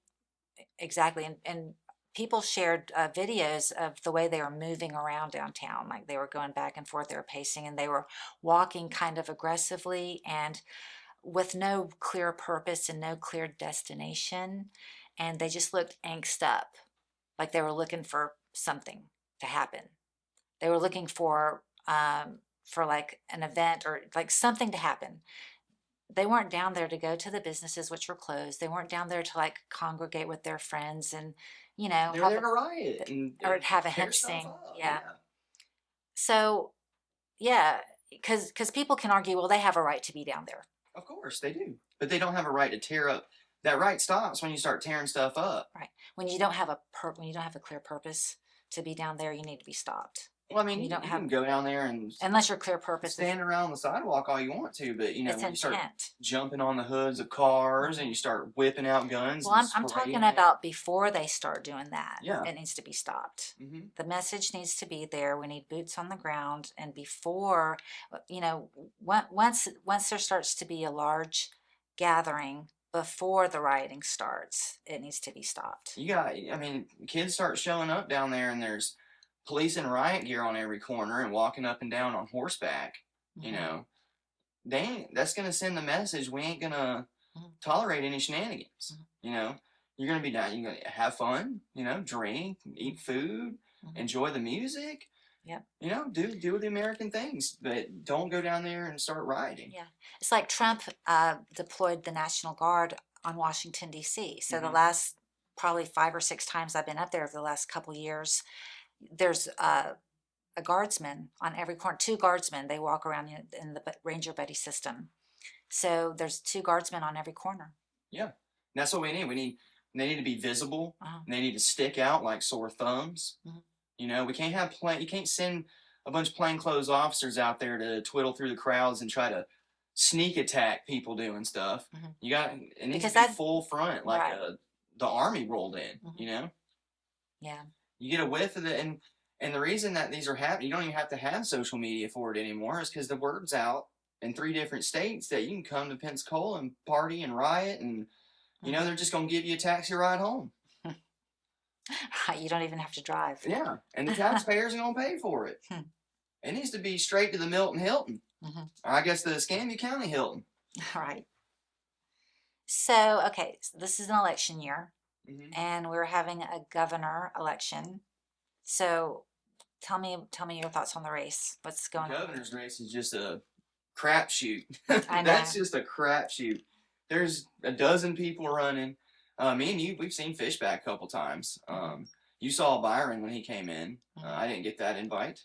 Exactly. And people shared videos of the way they were moving around downtown. Like they were going back and forth, they were pacing, and they were walking kind of aggressively and with no clear purpose and no clear destination. And they just looked angst up, like they were looking for something to happen. They were looking for like an event or like something to happen. They weren't down there to go to the businesses which were closed. They weren't down there to like congregate with their friends and they were there to riot or have a hymn sing. Yeah. So, yeah, because people can argue, well, they have a right to be down there. Of course they do, but they don't have a right to tear up. That right stops when you start tearing stuff up. Right. When you don't have a clear purpose to be down there, you need to be stopped. Well, I mean, you can go down there and unless your clear purpose stand around the sidewalk all you want to, but when you start intent. Jumping on the hoods of cars and you start whipping out guns. Well, I'm talking about before they start doing that. Yeah. It needs to be stopped. The message needs to be there. We need boots on the ground, and before, once there starts to be a large gathering before the rioting starts, it needs to be stopped. Kids start showing up down there, and there's police in riot gear on every corner and walking up and down on horseback. That's going to send the message we ain't going to tolerate any shenanigans. You're going to be down, you're going to have fun, drink, eat food, enjoy the music. Yep. Do the American things, but don't go down there and start rioting. Yeah. It's like Trump deployed the National Guard on Washington, D.C. So the last probably 5 or 6 times I've been up there over the last couple years, there's a guardsman on every corner, 2 guardsmen. They walk around in the Ranger Buddy system. So there's 2 guardsmen on every corner. Yeah, and that's what we need. They need to be visible. Uh-huh. And they need to stick out like sore thumbs. Mm-hmm. You know, we can't have you can't send a bunch of plainclothes officers out there to twiddle through the crowds and try to sneak attack people doing stuff. Mm-hmm. You got it needs Because to be full front, like right. The army rolled in. Mm-hmm. You know. Yeah. You get a whiff of it, and the reason that these are happening, you don't even have to have social media for it anymore, is because the word's out in 3 different states that you can come to Pensacola and party and riot, and you know they're just gonna give you a taxi ride home. You don't even have to drive. Yeah, and the taxpayers are gonna pay for it. It needs to be straight to the Milton Hilton. Mm-hmm. Or I guess the Escambia County Hilton. Right. So, okay, so this is an election year, Mm-hmm. and we're having a governor election. So, tell me your thoughts on the race. What's going The on? governor's race is just a crapshoot. I know. That's just a crapshoot. There's a dozen people running. Me and you, we've seen Fishback a couple times. You saw Byron when he came in. I didn't get that invite,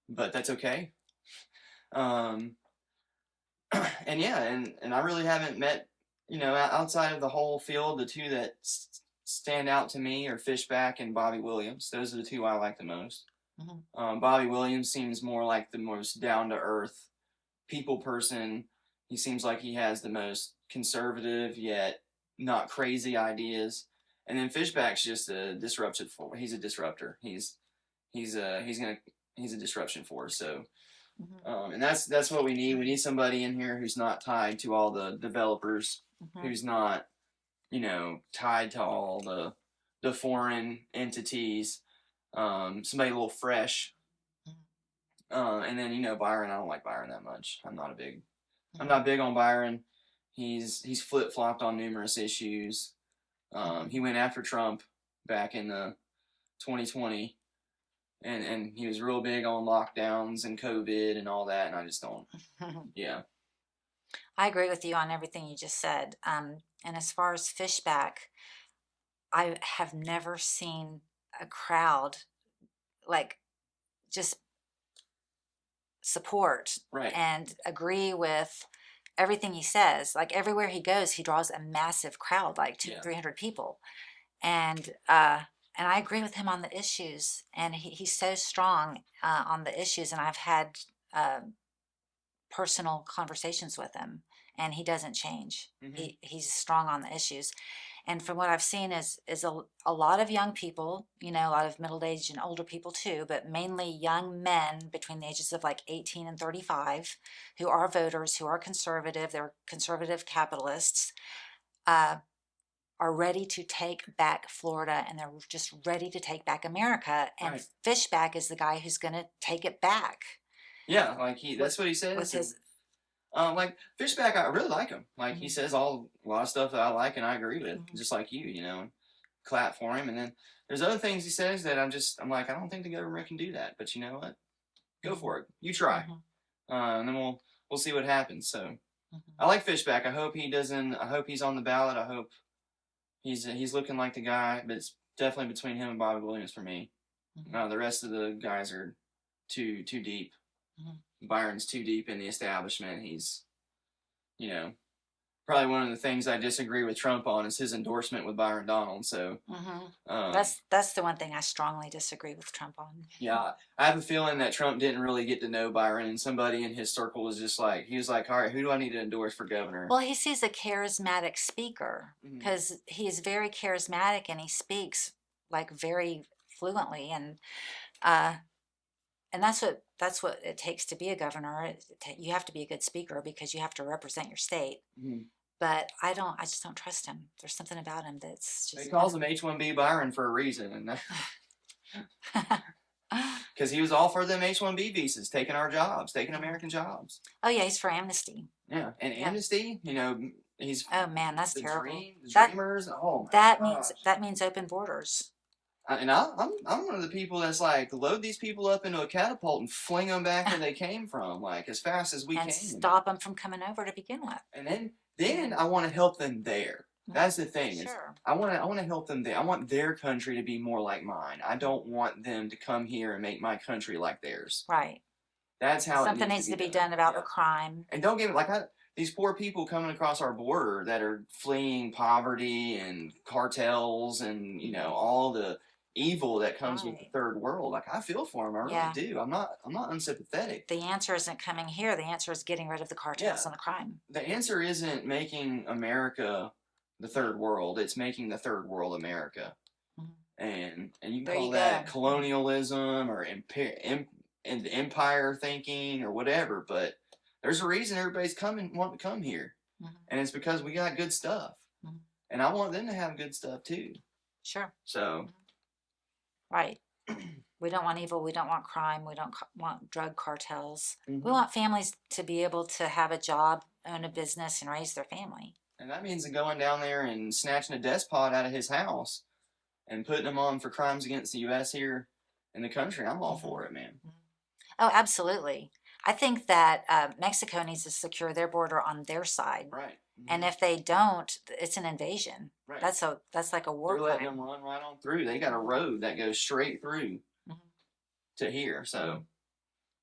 but that's okay. And yeah, and I really haven't met, you know, outside of the whole field, the 2 that stand out to me are Fishback and Bobby Williams. Those are the 2 I like the most. Mm-hmm. Bobby Williams seems more like the most down-to-earth people person. He seems like he has the most conservative yet not crazy ideas. And then Fishback's just a disruption force. He's a disruptor. He's a disruption force. So, and that's what we need. We need somebody in here who's not tied to all the developers, who's not, you know, tied to all the foreign entities. Somebody a little fresh. And then, you know, Byron, I don't like Byron that much. I'm not big on Byron. He's flip-flopped on numerous issues. He went after Trump back in 2020, and he was real big on lockdowns and COVID and all that, and I just don't. Yeah. I agree with you on everything you just said. And as far as Fishback, I have never seen a crowd like just support Right. and agree with everything he says. Like everywhere he goes, he draws a massive crowd, like 200-300 people. And I agree with him on the issues. And he's so strong on the issues. And I've had personal conversations with him, and he doesn't change. He's strong on the issues. And from what I've seen is a lot of young people, you know, a lot of middle-aged and older people too, but mainly young men between the ages of like 18 and 35 who are voters, who are conservative, they're conservative capitalists, are ready to take back Florida, and they're just ready to take back America. And Right. Fishback is the guy who's going to take it back. Yeah, like that's what he says. With his, like Fishback, I really like him. Like he says a lot of stuff that I like and I agree with, just like you know, clap for him. And then there's other things he says that I'm like, I don't think the government can do that. But you know what? Go for it. You try. And then we'll see what happens. So I like Fishback. I hope he's on the ballot. I hope he's looking like the guy, but it's definitely between him and Bobby Williams for me. The rest of the guys are too deep. Byron's too deep in the establishment. He's, you know, probably one of the things I disagree with Trump on is his endorsement with Byron Donald. So that's the one thing I strongly disagree with Trump on. Yeah, I have a feeling that Trump didn't really get to know Byron, and somebody in his circle was just like, he was like, all right, who do I need to endorse for governor? Well, he sees a charismatic speaker because he is very charismatic and he speaks like very fluently, and that's what it takes to be a governor. You have to be a good speaker because you have to represent your state. But I just don't trust him. There's something about him that's just. He calls him H-1B Byron for a reason, and because he was all for them H-1B visas, taking our jobs, taking American jobs. Oh yeah, he's for amnesty. Yeah, and amnesty, you know, he's. Oh man, that's terrible. Dreamers. Oh my gosh. That means open borders. And I'm one of the people that's like, load these people up into a catapult and fling them back where they came from, like as fast as we can. And stop them from coming over to begin with. And then I want to help them there. That's the thing. Is Sure. I want to help them. I want their country to be more like mine. I don't want them to come here and make my country like theirs. Right. That's how Something it needs to be done. done about Yeah. the crime. And don't get me these poor people coming across our border that are fleeing poverty and cartels and all the evil that comes with the Right. third world. Like I feel for them, I really Yeah. do. I'm not unsympathetic. The answer isn't coming here. The answer is getting rid of the cartels Yeah. and the crime. The answer isn't making America the third world. It's making the third world America. And you can call that colonialism or empire thinking or whatever, but there's a reason everybody's wanting to come here, and it's because we got good stuff, and I want them to have good stuff too. Sure. So, right. We don't want evil. We don't want crime. We don't want drug cartels. We want families to be able to have a job, own a business, and raise their family. And that means going down there and snatching a despot out of his house and putting him on for crimes against the U.S. here in the country. I'm all for it, man. Oh, absolutely. I think that Mexico needs to secure their border on their side. Right. And if they don't, it's an invasion. Right. That's like a war crime. They're letting them run right on through. They got a road that goes straight through to here. So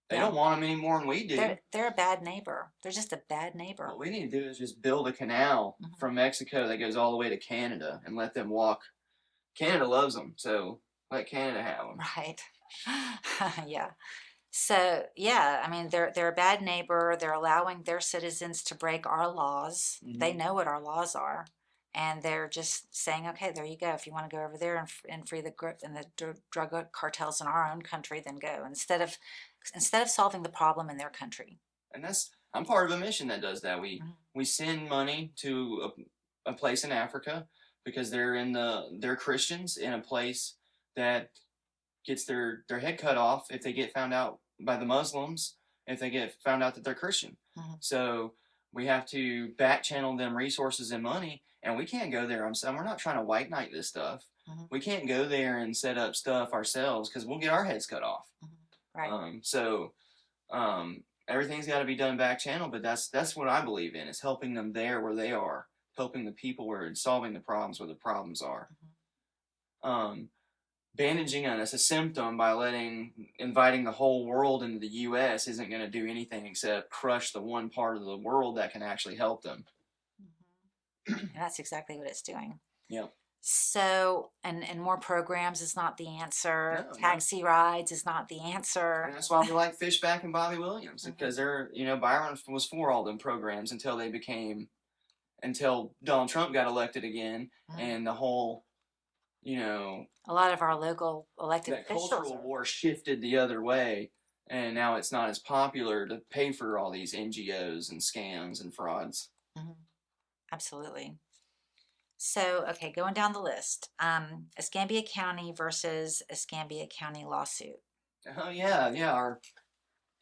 they don't want them any more than we do. They're a bad neighbor. They're just a bad neighbor. What we need to do is just build a canal from Mexico that goes all the way to Canada and let them walk. Canada loves them, so let Canada have them. Right. Yeah. So yeah, I mean they're a bad neighbor. They're allowing their citizens to break our laws. They know what our laws are, and they're just saying, okay, there you go. If you want to go over there and free the drug cartels in our own country, then go. Instead of solving the problem in their country. And I'm part of a mission that does that. We send money to a place in Africa because they're Christians in a place that gets their head cut off if they get found out by the Muslims, if they get found out that they're Christian. So we have to back channel them resources and money, and we can't go there. We're not trying to white knight this stuff. We can't go there and set up stuff ourselves because we'll get our heads cut off. Right. Everything's got to be done back channel, but that's what I believe in, is helping them there where they are, helping the people solving the problems where the problems are. Bandaging on us a symptom by inviting the whole world into the U.S. isn't going to do anything except crush the one part of the world that can actually help them. And that's exactly what it's doing. Yep. So, and more programs is not the answer. No, Taxi rides is not the answer. And that's why we like Fishback and Bobby Williams, because Byron was for all them programs until Donald Trump got elected again, and the whole, a lot of our local elected officials. That cultural war shifted the other way, and now it's not as popular to pay for all these NGOs and scams and frauds. Absolutely. So, okay, going down the list. Escambia County versus Escambia County lawsuit. Oh, yeah, our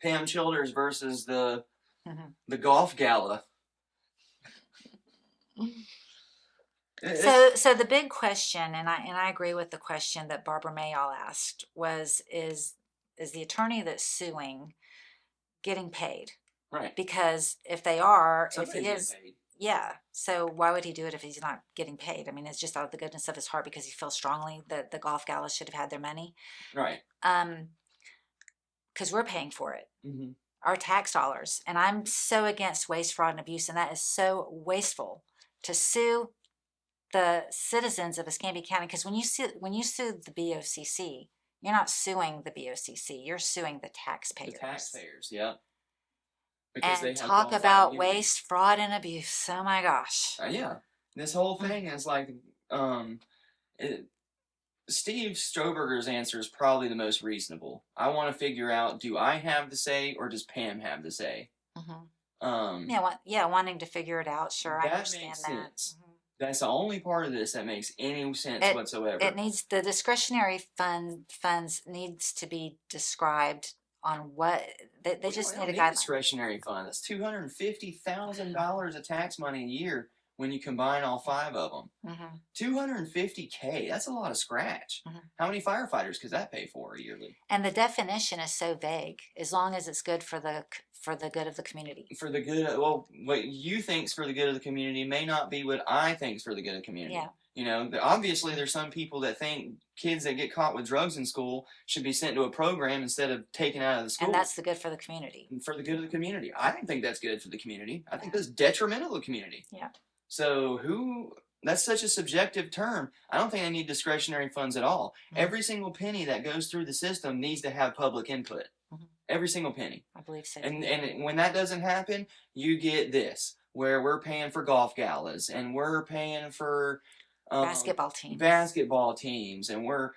Pam Childers versus the golf gala. So the big question, and I agree with the question that Barbara Mayall asked, is the attorney that's suing getting paid? Right. Because if they are, somebody if he is, paid. Yeah. So why would he do it if he's not getting paid? I mean, it's just out of the goodness of his heart because he feels strongly that the golf gala should have had their money. Right. Because we're paying for it. Our tax dollars. And I'm so against waste, fraud, and abuse, and that is so wasteful to sue the citizens of Escambia County. Because when you sue the BOCC, you're not suing the BOCC. You're suing the taxpayers. The taxpayers, yeah. Because and talk about waste, fraud, and abuse. Oh my gosh. Yeah. This whole thing is like, Steve Stroberger's answer is probably the most reasonable. I want to figure out, do I have the say or does Pam have the say? Wanting to figure it out. Sure, I understand makes that. Sense. That's the only part of this that makes any sense whatsoever. It needs, the discretionary funds needs to be described on what they just need a guideline. Discretionary fund. That's $250,000 of tax money a year when you combine all 5 of them. Mm-hmm. $250K, that's a lot of scratch. Mm-hmm. How many firefighters could that pay for yearly? And the definition is so vague, as long as it's good for the good of the community. For the good of, well, what you think's for the good of the community may not be what I think's for the good of the community. Yeah. You know, obviously there's some people that think kids that get caught with drugs in school should be sent to a program instead of taken out of the school. And that's the good for the community. For the good of the community. I don't think that's good for the community. I think that's detrimental to the community. Yeah. So that's such a subjective term. I don't think they need discretionary funds at all. Mm-hmm. Every single penny that goes through the system needs to have public input. Mm-hmm. Every single penny. I believe so. And when that doesn't happen, you get this, where we're paying for golf galas and we're paying for basketball teams, and we're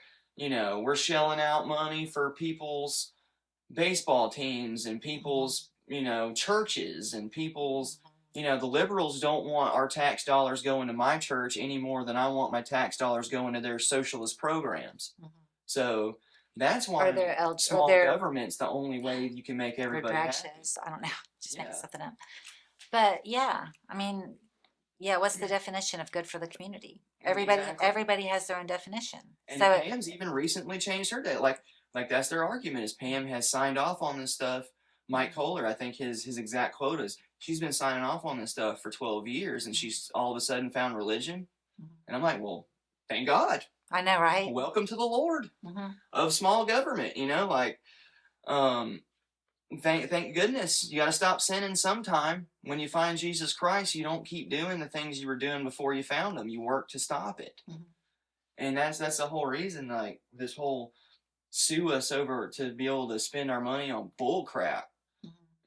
shelling out money for people's baseball teams and people's churches and people's the liberals don't want our tax dollars going to my church any more than I want my tax dollars going to their socialist programs. Mm-hmm. So that's why small government's the only way you can make everybody happy. I don't know, just making something up. But yeah, I mean, what's the definition of good for the community? Everybody has their own definition. And so Pam's even recently changed her day. Like that's their argument is Pam has signed off on this stuff. Mike Kohler, I think his exact quote is, she's been signing off on this stuff for 12 years and she's all of a sudden found religion. Mm-hmm. And I'm like, well, thank God. I know, right? Welcome to the Lord of small government, thank goodness. You got to stop sinning sometime. When you find Jesus Christ, you don't keep doing the things you were doing before you found him. You work to stop it. Mm-hmm. And that's the whole reason, like, this whole sue us over to be able to spend our money on bull crap.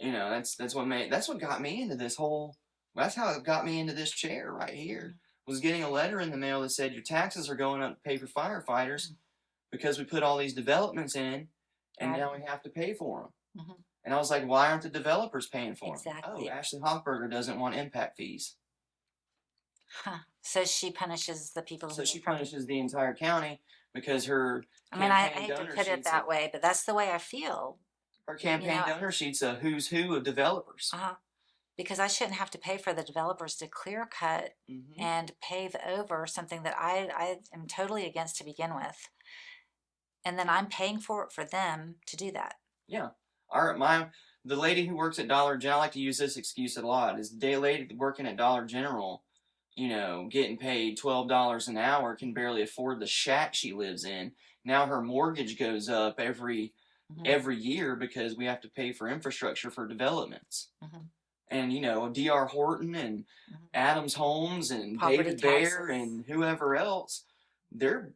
That's what got me into this whole, that's how it got me into this chair right here. Was getting a letter in the mail that said your taxes are going up to pay for firefighters because we put all these developments in and now we have to pay for them. Mm-hmm. And I was like, why aren't the developers paying for them? Exactly. Oh, Ashley Hochberger doesn't want impact fees. Huh. So she punishes the people. So she punishes the entire county because her. I hate to put it that way, but that's the way I feel. Her campaign donor sheet's a who's who of developers. Because I shouldn't have to pay for the developers to clear cut and pave over something that I am totally against to begin with. And then I'm paying for it for them to do that. Yeah. The lady who works at Dollar General, I like to use this excuse a lot, is the lady working at Dollar General, getting paid $12 an hour can barely afford the shack she lives in. Now her mortgage goes up every year because we have to pay for infrastructure for developments. And, D.R. Horton and Adams Homes and David Bayer and whoever else, they're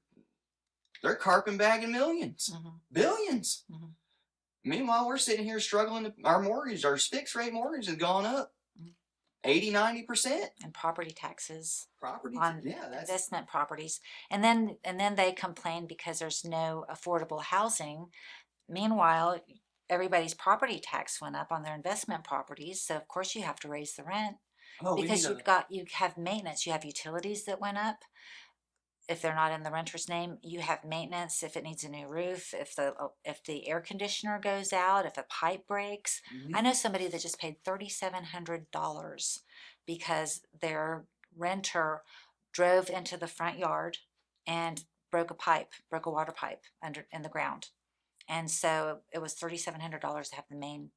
carpetbagging millions, billions. Meanwhile, we're sitting here struggling. Our fixed rate mortgage has gone up 80-90%. And property taxes on investment properties. And then they complain because there's no affordable housing. Meanwhile, everybody's property tax went up on their investment properties, so of course you have to raise the rent because you have maintenance, you have utilities that went up. If they're not in the renter's name, you have maintenance if it needs a new roof, if the air conditioner goes out, if a pipe breaks. I know somebody that just paid $3,700 because their renter drove into the front yard and broke a water pipe in the ground. And so it was $3,700 to have the main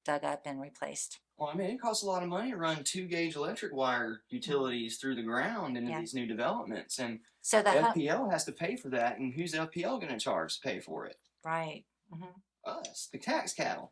dug up and replaced. Well, it costs a lot of money to run 2-gauge electric wire utilities through the ground into these new developments. And so the FPL has to pay for that. And who's the FPL going to charge to pay for it? Right. Us, the tax cattle.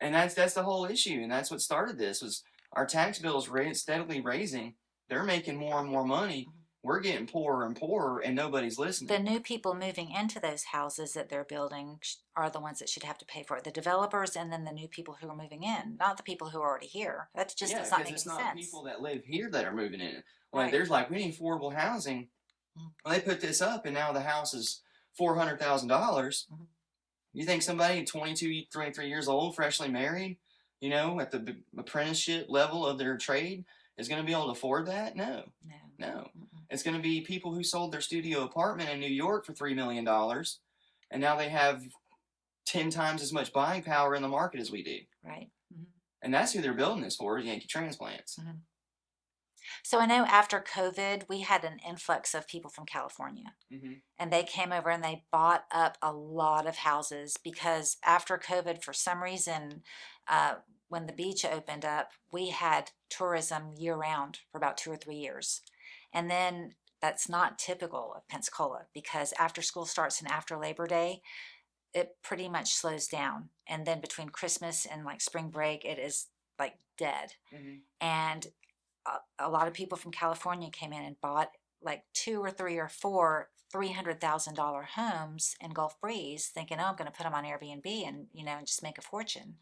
And that's the whole issue. And that's what started this, was our tax bills steadily raising. They're making more and more money. We're getting poorer and poorer, and nobody's listening. The new people moving into those houses that they're building are the ones that should have to pay for it. The developers and then the new people who are moving in, not the people who are already here. That just does not make any sense. It's not people that live here that are moving in. Like, there's we need affordable housing. Well, they put this up, and now the house is $400,000. You think somebody 22, 23 years old, freshly married, at the apprenticeship level of their trade, is going to be able to afford that? No. It's going to be people who sold their studio apartment in New York for $3 million, and now they have 10 times as much buying power in the market as we do. Right. And that's who they're building this for, is Yankee transplants. So I know after COVID, we had an influx of people from California, Hmm. and they came over and they bought up a lot of houses because after COVID, for some reason, uh, when the beach opened up, we had tourism year round for about 2 or 3 years. And then that's not typical of Pensacola because after school starts and after Labor Day, it pretty much slows down. And then between Christmas and like spring break, it is like dead. Hmm. And a lot of people from California came in and bought like 2 or 3 or 4 $300,000 homes in Gulf Breeze, thinking, "Oh, I'm going to put them on Airbnb and and just make a fortune,"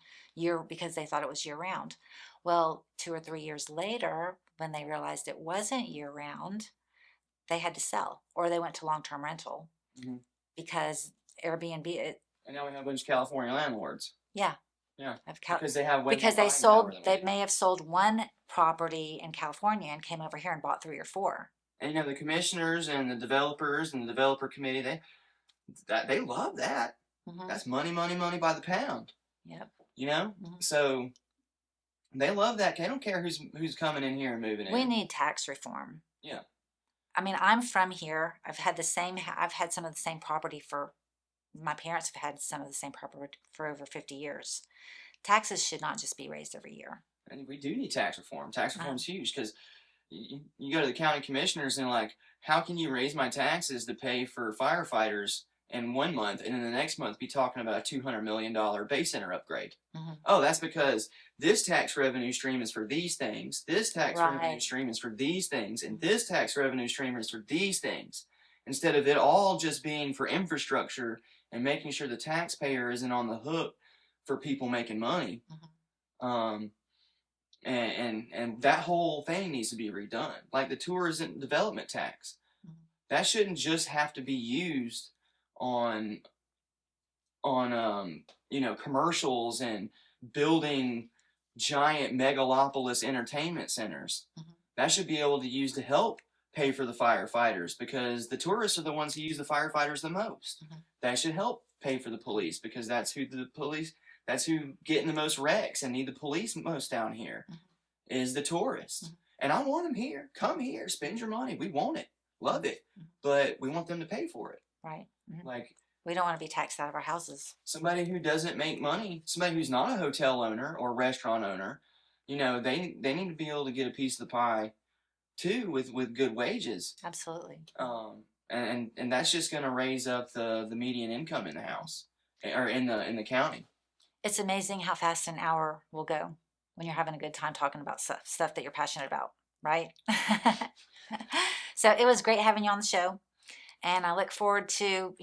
because they thought it was year round. Well, 2 or 3 years later, when they realized it wasn't year round, they had to sell or they went to long term rental Hmm. because Airbnb, And now we have a bunch of California landlords. yeah, Yeah, of because they have way more because they buying power sold, than we they do. may have sold one property in California and came over here and bought 3 or 4. And the commissioners and the developers and the developer committee, they love that. Mm-hmm. That's money, money, money by the pound. Yep. Mm-hmm. So they love that. They don't care who's coming in here and moving in. We need tax reform. Yeah. I mean, I'm from here. I've had some of the same property for, my parents have had some of the same property for over 50 years. Taxes should not just be raised every year. And we do need tax reform. Tax reform is huge because you go to the county commissioners and like, how can you raise my taxes to pay for firefighters in 1 month and in the next month be talking about a $200 million base center upgrade? Mm-hmm. Oh, that's because this tax revenue stream is for these things, this tax revenue stream is for these things, and this tax revenue stream is for these things. Instead of it all just being for infrastructure and making sure the taxpayer isn't on the hook for people making money. Mm-hmm. And that whole thing needs to be redone. Like the tourism development tax. Mm-hmm. That shouldn't just have to be used on commercials and building giant megalopolis entertainment centers. Mm-hmm. That should be able to use to help pay for the firefighters because the tourists are the ones who use the firefighters the most. Mm-hmm. That should help pay for the police because that's who get in the most wrecks and need the police most down here, mm-hmm. is the tourists. Mm-hmm. And I want them here. Come here, spend your money. We want it. Love it. Mm-hmm. But we want them to pay for it. Right. Mm-hmm. Like, we don't want to be taxed out of our houses. Somebody who doesn't make money, somebody who's not a hotel owner or restaurant owner, they need to be able to get a piece of the pie too with good wages. Absolutely. And that's just going to raise up the median income in the house or in the county. It's amazing how fast an hour will go when you're having a good time talking about stuff that you're passionate about, right? So it was great having you on the show, and I look forward to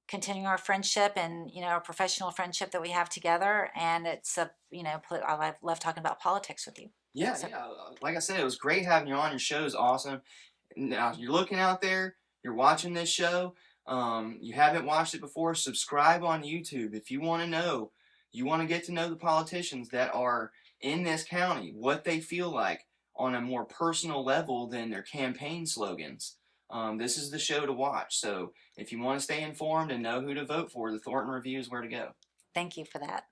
continuing our friendship and our professional friendship that we have together. And it's I love talking about politics with you. Yeah. Like I said, it was great having you on. Your show is awesome. Now you're looking out there, you're watching this show. You haven't watched it before, subscribe on YouTube if you want to know. You want to get to know the politicians that are in this county, what they feel like on a more personal level than their campaign slogans. This is the show to watch. So if you want to stay informed and know who to vote for, the Thornton Review is where to go. Thank you for that.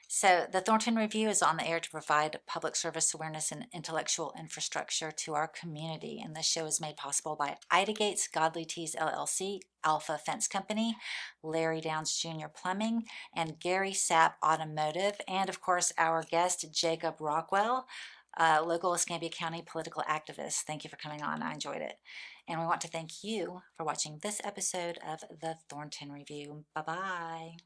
So the Thornton Review is on the air to provide public service awareness and intellectual infrastructure to our community. And this show is made possible by Ida Gates, Godly Tees LLC, Alpha Fence Company, Larry Downs Jr. Plumbing, and Gary Sapp Automotive. And of course, our guest, Jacob Rockwell, local Escambia County political activist. Thank you for coming on. I enjoyed it. And we want to thank you for watching this episode of the Thornton Review. Bye-bye.